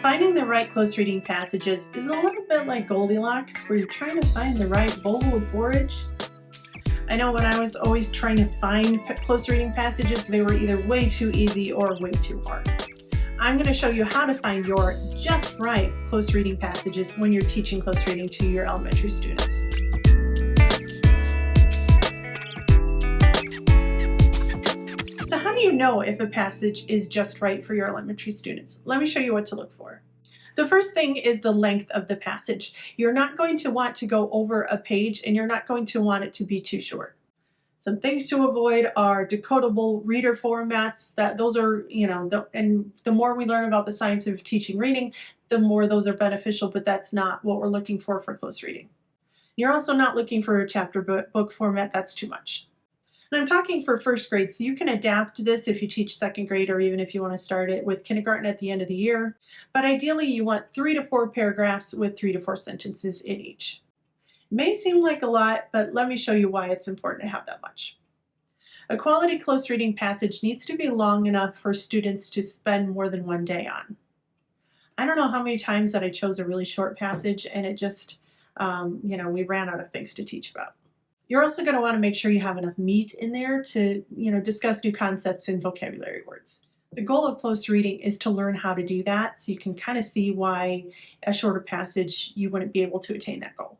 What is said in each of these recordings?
Finding the right close reading passages is a little bit like Goldilocks, where you're trying to find the right bowl of porridge. I know when I was always trying to find close reading passages, they were either way too easy or way too hard. I'm going to show you how to find your just right close reading passages when you're teaching close reading to your elementary students. So how do you know if a passage is just right for your elementary students? Let me show you what to look for. The first thing is the length of the passage. You're not going to want to go over a page, and you're not going to want it to be too short. Some things to avoid are decodable reader formats. Those are, and the more we learn about the science of teaching reading, the more those are beneficial, but that's not what we're looking for close reading. You're also not looking for a chapter book format. That's too much. And I'm talking for first grade, so you can adapt this if you teach second grade, or even if you want to start it with kindergarten at the end of the year. But ideally, you want 3 to 4 paragraphs with 3 to 4 sentences in each. It may seem like a lot, but let me show you why it's important to have that much. A quality close reading passage needs to be long enough for students to spend more than one day on. I don't know how many times that I chose a really short passage and it just, we ran out of things to teach about. You're also going to want to make sure you have enough meat in there to, discuss new concepts and vocabulary words. The goal of close reading is to learn how to do that, so you can kind of see why a shorter passage you wouldn't be able to attain that goal.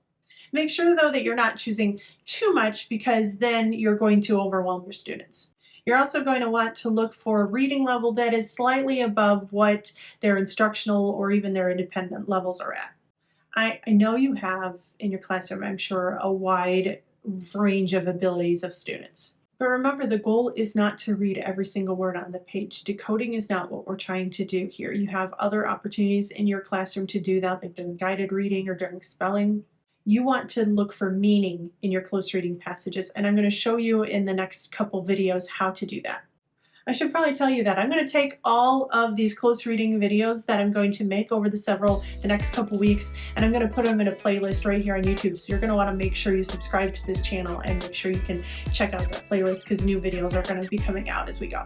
Make sure, though, that you're not choosing too much, because then you're going to overwhelm your students. You're also going to want to look for a reading level that is slightly above what their instructional or even their independent levels are at. I know you have in your classroom, I'm sure, a wide range of abilities of students. But remember, the goal is not to read every single word on the page. Decoding is not what we're trying to do here. You have other opportunities in your classroom to do that, like during guided reading or during spelling. You want to look for meaning in your close reading passages, and I'm going to show you in the next couple videos how to do that. I should probably tell you that I'm going to take all of these close reading videos that I'm going to make over the next couple weeks, and I'm going to put them in a playlist right here on YouTube. So you're going to want to make sure you subscribe to this channel and make sure you can check out that playlist, because new videos are going to be coming out as we go.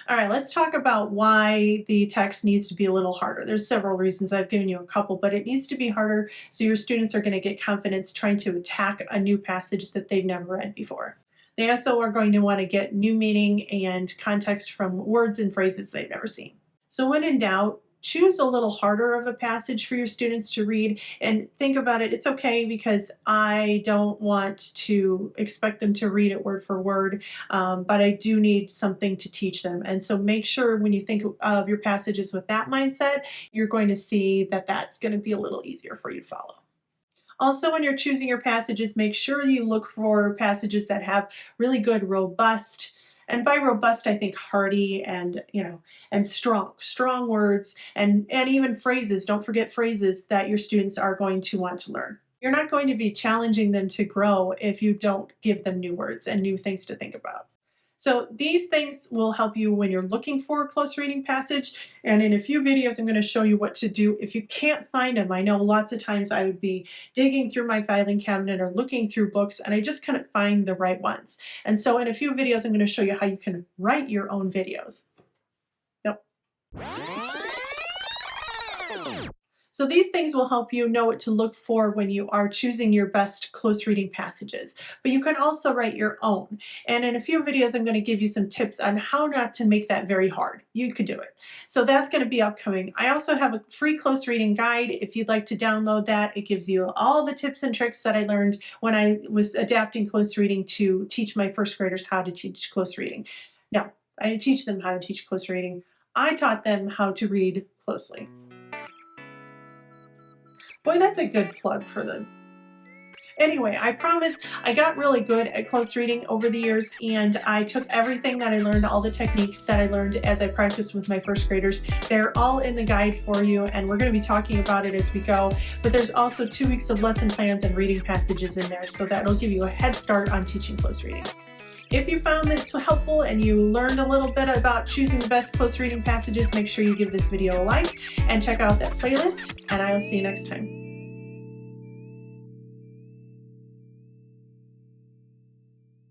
All right, let's talk about why the text needs to be a little harder. There's several reasons. I've given you a couple, but it needs to be harder so your students are going to get confidence trying to attack a new passage that they've never read before. They also are going to want to get new meaning and context from words and phrases they've never seen. So when in doubt, choose a little harder of a passage for your students to read, and think about it. It's okay, because I don't want to expect them to read it word for word, but I do need something to teach them. And so make sure when you think of your passages with that mindset, you're going to see that that's going to be a little easier for you to follow. Also, when you're choosing your passages, make sure you look for passages that have really good, robust, and by robust, I think hearty and strong words, and even phrases. Don't forget phrases that your students are going to want to learn. You're not going to be challenging them to grow if you don't give them new words and new things to think about. So these things will help you when you're looking for a close reading passage. And in a few videos, I'm going to show you what to do if you can't find them. I know lots of times I would be digging through my filing cabinet or looking through books, and I just couldn't find the right ones. And so in a few videos, I'm going to show you how you can write your own videos. Yep. So these things will help you know what to look for when you are choosing your best close reading passages. But you can also write your own. And in a few videos, I'm going to give you some tips on how not to make that very hard. You could do it. So that's going to be upcoming. I also have a free close reading guide. If you'd like to download that, it gives you all the tips and tricks that I learned when I was adapting close reading to teach my first graders how to teach close reading. Now, I didn't teach them how to teach close reading. I taught them how to read closely. Boy, that's a good plug for them. Anyway, I promise I got really good at close reading over the years, and I took everything that I learned, all the techniques that I learned as I practiced with my first graders. They're all in the guide for you, and we're going to be talking about it as we go. But there's also 2 weeks of lesson plans and reading passages in there, so that'll give you a head start on teaching close reading. If you found this helpful and you learned a little bit about choosing the best close reading passages, make sure you give this video a like and check out that playlist, and I will see you next time.